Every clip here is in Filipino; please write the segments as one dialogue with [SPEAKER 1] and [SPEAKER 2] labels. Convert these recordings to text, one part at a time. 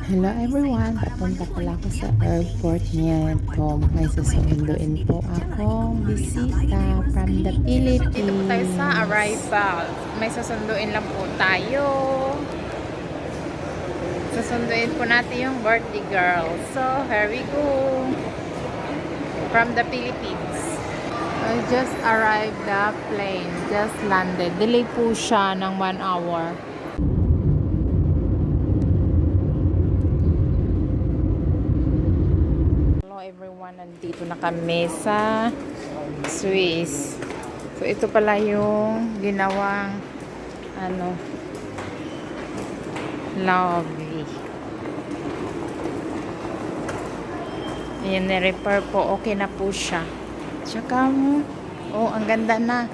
[SPEAKER 1] Hello everyone, papunta pala ako sa airport ngayon po. May susunduin po akong bisita from the Philippines.
[SPEAKER 2] Dito po tayo sa arrival. May susunduin lang po tayo. Susunduin po natin yung birthday girl. So, here we go. From the Philippines. I just arrived the plane. Just landed. Delay po siya ng 1 hour. Hello everyone. Nandito na kami sa Swiss. So, ito pala yung ginawang lovely. Ayan, na-repair po. Okay na po siya. Tsaka, ang ganda na.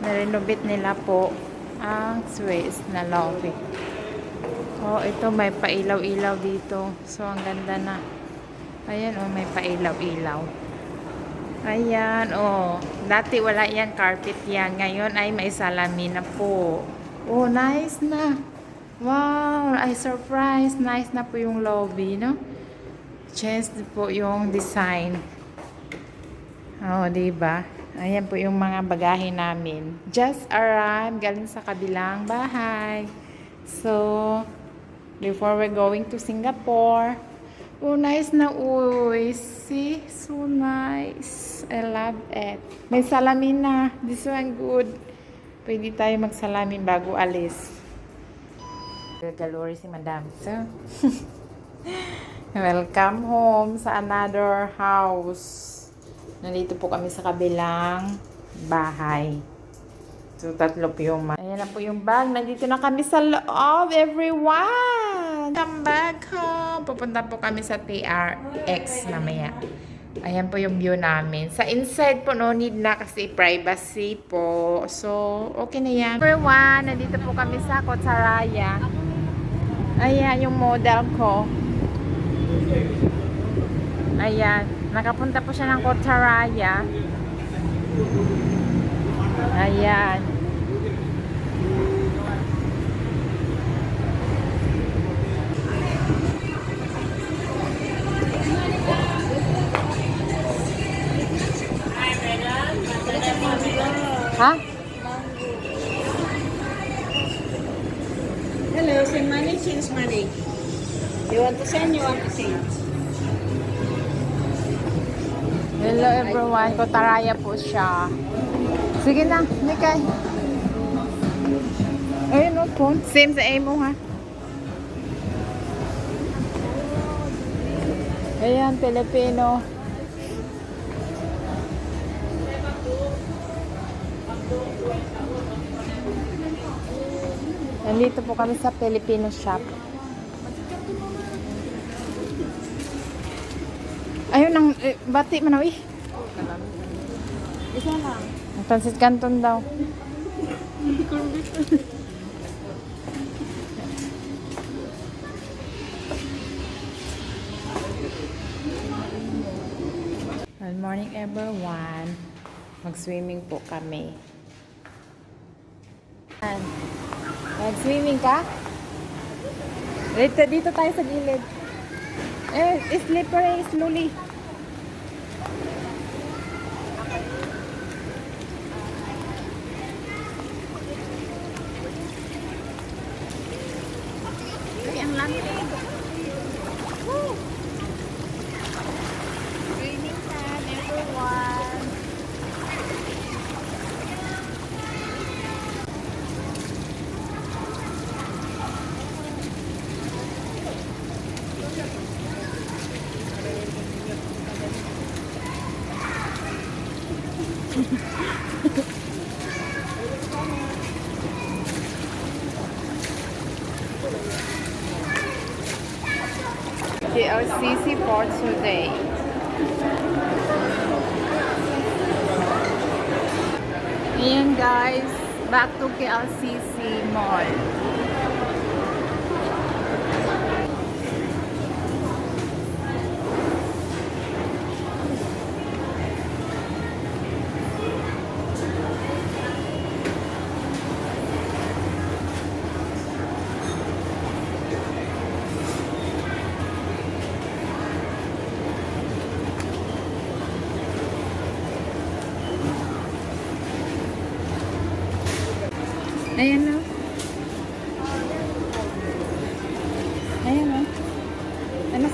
[SPEAKER 2] Na-renovate nila po ang Swiss na lovely. Ito may pailaw-ilaw dito. So, ang ganda na. Ayan, may pailaw-ilaw. Ayan, dati wala yan, carpet yan. Ngayon ay may salamin na po. Nice na. Wow, I surprised. Nice na po yung lobby, no? Change po yung design. Diba? Ayan po yung mga bagahe namin. Just arrived, galing sa kabilang bahay. So, before we're going to Singapore. Nice na, see? So nice. I love it. May salamin na. This one good. Pwede tayo magsalamin bago alis. Galore si Madam. So, welcome home sa another house. Nandito po kami sa kabilang bahay. So, tatlo po yung ayan na po yung bag. Nandito na kami sa loob, everyone. Come back home. Pupunta po kami sa TRX mamaya. Ayan po yung view namin. Sa inside po, no need na kasi privacy po. So, okay na yan. Everyone, nandito po kami sa Kotsaraya. Ayan yung model ko. Ayan. Nakapunta po siya ng Kotsaraya. Ayan. Ha?
[SPEAKER 3] Hello, send money, change money. You want to send, you want to change.
[SPEAKER 2] Hello everyone, Kotsaraya po siya. Sige na, Mikay. Ayun o po. Same sa emo ha. Ayan, Pilipino. Nandito po kami sa Filipino shop. Ayun, bati manawi.
[SPEAKER 3] Isa lang.
[SPEAKER 2] Ang Francis Canton daw. Good morning everyone. Mag-swimming po kami. Mag-swimming ka? Dito tayo sa gilid. Slippery, slowly. Ay, ang lamig. Swimming time, everyone. KLCC for today. Ayan guys, back to KLCC Mall.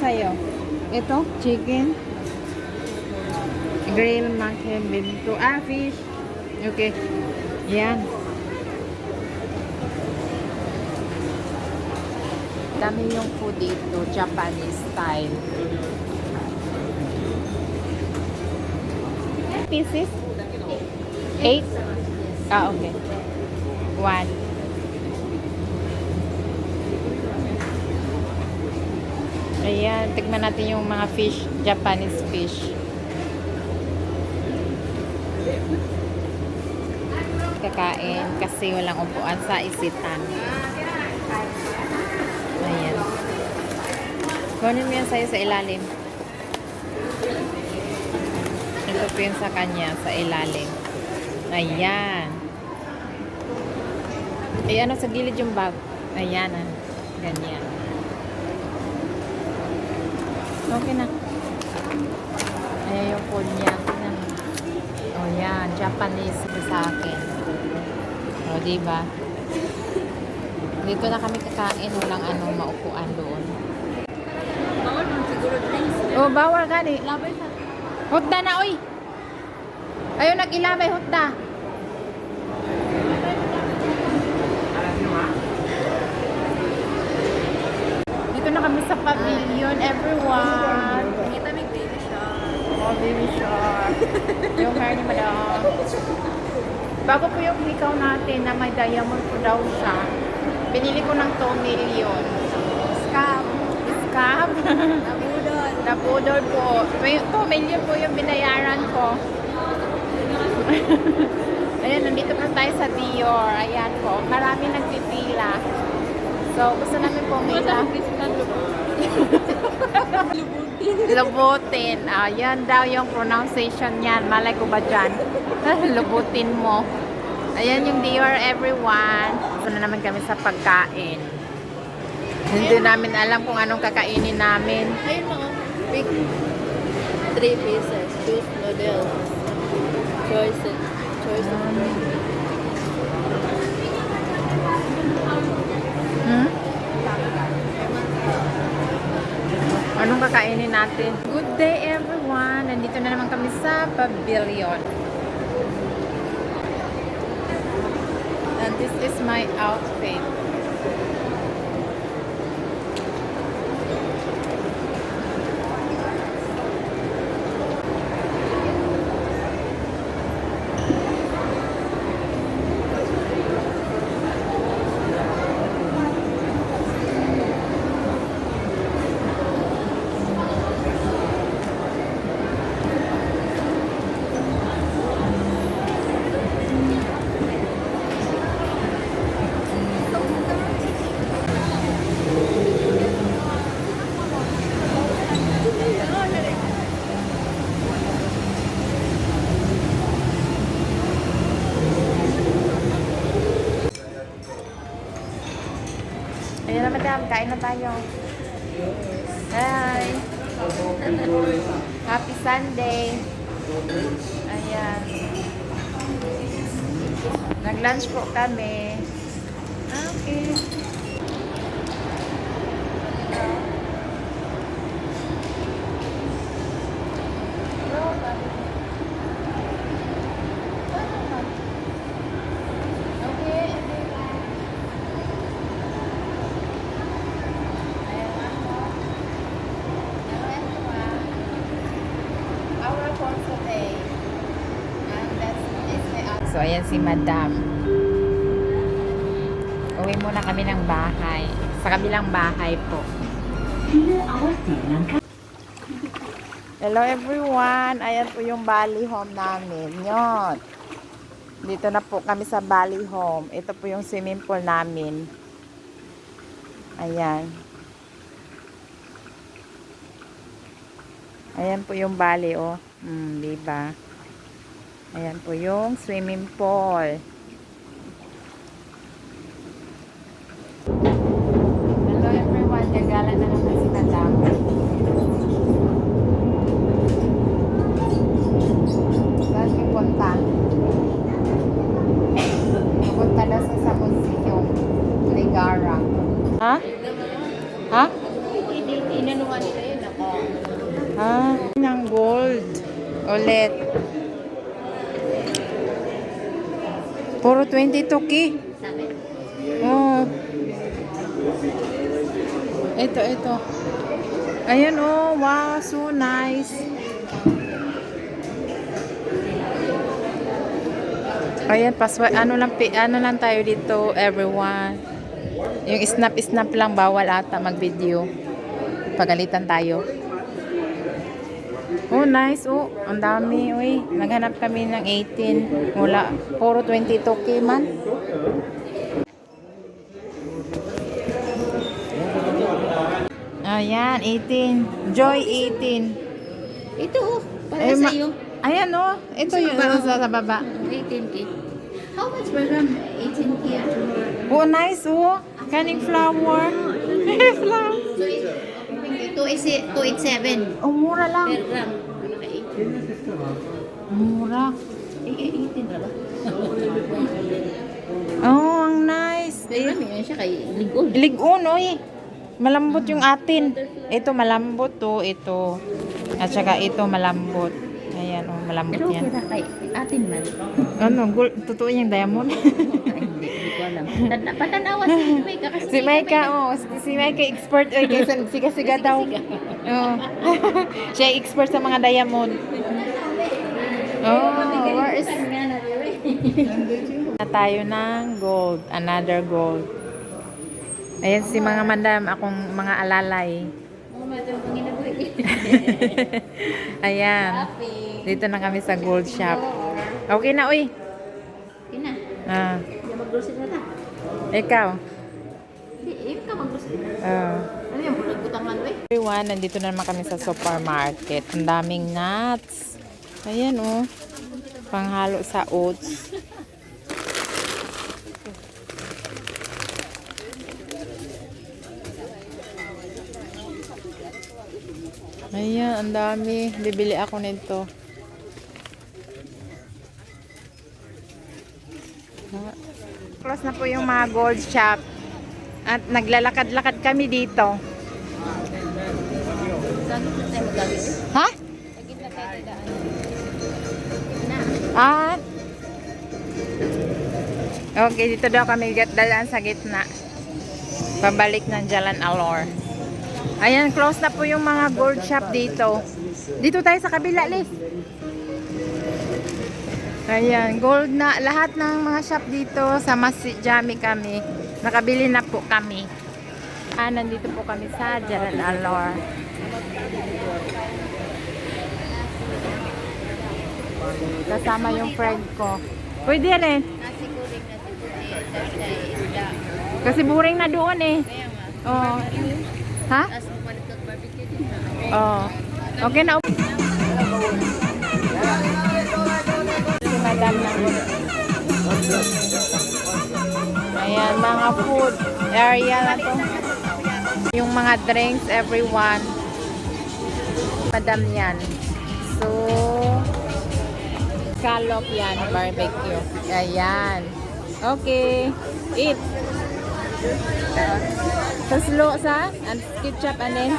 [SPEAKER 2] sa'yo? Ito, chicken. Grill mackerel bento. Ah, fish. Okay. Yan. Dami yung food dito, Japanese style. Pieces? 8? Ah, okay. 1. Ayan, tignan natin yung mga fish, Japanese fish. Kakain kasi walang upuan sa isitan. Ayan. Kunin mo yan sa'yo sa ilalim. Ito po yun sa kanya, sa ilalim. Ayan. Ay, ano, sa gilid yung bag. Ayan, ah. Ganyan. Okay na. Ayan yung food niya. Tingnan mo. O, yan. Japanese ito sa akin. O, diba? Dito na kami kakain. Walang ano, maupuan doon.
[SPEAKER 3] Bawal man siguro drinks.
[SPEAKER 2] O, bawal gani.
[SPEAKER 3] Labay sa...
[SPEAKER 2] Hutda na, oy! Ayaw nag-ilabay, hutda. Dito na kami sa pavilion, everyone.
[SPEAKER 3] Kita may baby siya.
[SPEAKER 2] Oh, baby shark. Yung hair ni madam. Bago po yung hikaw natin na may diamond po daw siya. Binili ko ng 2 million.
[SPEAKER 3] Scam.
[SPEAKER 2] Scam.
[SPEAKER 3] Nabudol.
[SPEAKER 2] Napudol po. 2 million po yung binayaran ko. Ayan, nandito po tayo sa Dior. Ayan po. Marami nagpipila. So, gusto namin pumila. Lubutin. Ayan daw yung pronunciation niyan. Malay ko ba dyan? Lubutin mo. Ayan yung Dior, everyone. Gusto na naman kami sa pagkain. Hindi namin alam kung anong kakainin namin.
[SPEAKER 3] Ayun mo. Big 3 pieces. Choose noodles. Choices. Choice of drink.
[SPEAKER 2] Hmm? Anong kakainin natin? Good day, everyone! Nandito na naman kami sa pavilion. And this is my outfit. Ayan na, madam. Kain na tayo. Hi! Happy Sunday! Ayan. Nag-lunch po kami. Okay. So, ayan si Madam. Uwi muna kami ng bahay. Sa kabilang bahay po. Hello everyone! Ayan po yung Bali home namin. Yun. Dito na po kami sa Bali home. Ito po yung swimming pool namin. Ayan. Ayan po yung Bali, oh. Diba? Ayan po yung swimming pool. Hello everyone, gagala na naman si Madam. Saan pupunta? Pupunta na sa museum. Ligara. Ha? Ha?
[SPEAKER 3] Inanuhan nila yun.
[SPEAKER 2] Ah, ng gold. Ulit. Puro 22K. Oh. Ito. Ayan oh, wow, so nice. Ayan, ano lang tayo dito, everyone. Yung snap lang, bawal ata mag-video. Pagalitan tayo. Oh, nice. Oh, ang dami. Uy, naghanap kami ng 18. Wala. Puro 22K man. Ayan, 18. Joy 18.
[SPEAKER 3] Ito oh, para sa iyo.
[SPEAKER 2] Ayan oh. Ito yung sa baba.
[SPEAKER 3] 18K. How much per gram? 18K.
[SPEAKER 2] Oh, nice. Oh, kaning flower. Flower.
[SPEAKER 3] So, 287
[SPEAKER 2] Oh, mura lang.
[SPEAKER 3] per gram.
[SPEAKER 2] Mura.
[SPEAKER 3] 18 na ba?
[SPEAKER 2] Oh, ang nice.
[SPEAKER 3] Per gram yun siya kay Ligol.
[SPEAKER 2] Ligon, oy. Malambot yung atin. Ito malambot to, ito. At saka ito malambot. Ayan, oh, malambot
[SPEAKER 3] Pero
[SPEAKER 2] yan.
[SPEAKER 3] kaya kay atin man.
[SPEAKER 2] Ano, totoo yung diamond.
[SPEAKER 3] Hindi ko alam. Patanawan si Maika kasi
[SPEAKER 2] Si Maika, oh, si Maika expert, oy, kaysa siga-siga daw. Oh. Siya expert sa mga diamond. Oh, where is na tayo ng gold, another gold. Ayan si mga madam, akong mga alalay. Ayan. Dito na kami sa gold shop. Okay na, uy.
[SPEAKER 3] Ina,
[SPEAKER 2] Ah,
[SPEAKER 3] mag-grocery na ta.
[SPEAKER 2] ikaw.
[SPEAKER 3] Hindi ka mag-grocery na. Ano yung bulag butangan ba?
[SPEAKER 2] Everyone, nandito na naman kami sa supermarket. Ang daming nuts. Ayan, oh. Panghalo sa oats. Ayan, ang dami. Bibili ako nito. Close na po yung mga gold shop. At naglalakad-lakad kami dito.
[SPEAKER 3] Saan na tayo magagawin?
[SPEAKER 2] Ha?
[SPEAKER 3] Lagi na tayo dadaan. Na.
[SPEAKER 2] Ah. Okay, dito daw kami dalaan sa gitna. Pabalik ng Jalan Alor. Ayan, close na po yung mga gold shop dito. Dito tayo sa kabila, Liz. Ayan, gold na. Lahat ng mga shop dito sa Masjid Jami kami. Nakabili na po kami. Nandito po kami sa Jalan Alor. Kasama yung friend ko. Pwede rin.
[SPEAKER 3] Nasi goreng, nasi puti, isda.
[SPEAKER 2] Kasi boring na doon eh.
[SPEAKER 3] Kaya nga.
[SPEAKER 2] Oh. Ha?
[SPEAKER 3] Tapos mapalit ka barbecue din na.
[SPEAKER 2] Oh. Okay na. Si Madam na. Ayan, mga food area na to. Yung mga drinks, everyone. Madam yan. So, scallop yan, barbecue. Ayan. Okay. Eat. Taslo sa and ketchup and then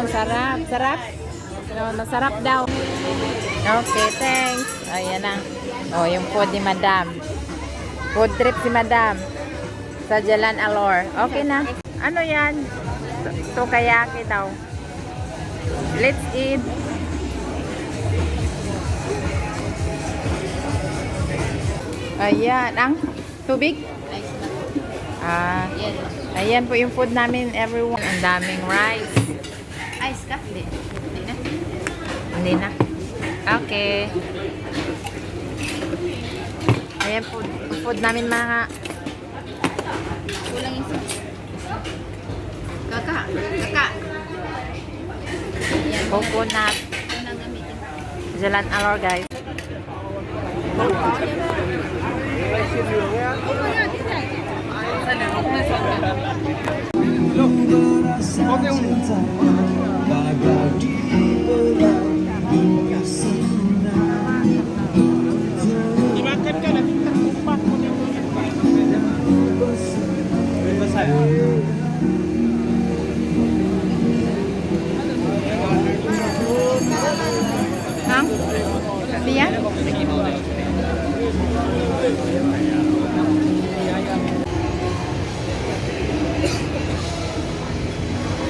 [SPEAKER 2] sarap masarap daw. Okay, thanks. Ayan na. Oh, yung food ni Madam. Food trip si Madam sa Jalan Alor. Okay na. Ano yan? Tokayaki daw. Let's eat. Ayan, ang tubig. Ah,
[SPEAKER 3] Yan.
[SPEAKER 2] ayan po yung food namin, everyone. Ang daming rice.
[SPEAKER 3] Ice ka? Hindi. Hindi na.
[SPEAKER 2] Hindi na. Okay. Ayan po, food namin mga
[SPEAKER 3] Kulang isa. Kaka. Kaka. Yan.
[SPEAKER 2] coconut.
[SPEAKER 3] Ito na gamitin.
[SPEAKER 2] Jalan Alor, guys.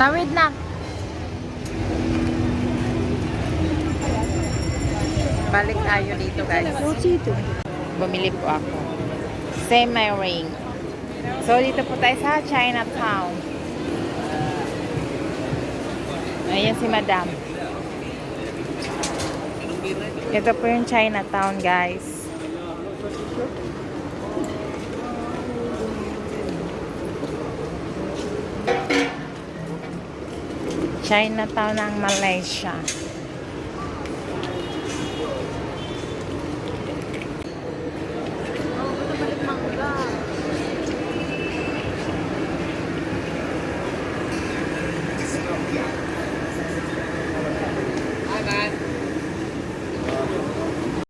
[SPEAKER 2] Tawid na. Balik tayo dito, guys. Bumili po ako. Same my ring. So, dito po tayo sa Chinatown. Ayan si Madam. Ito po yung Chinatown, guys. Chinatown ng Malaysia.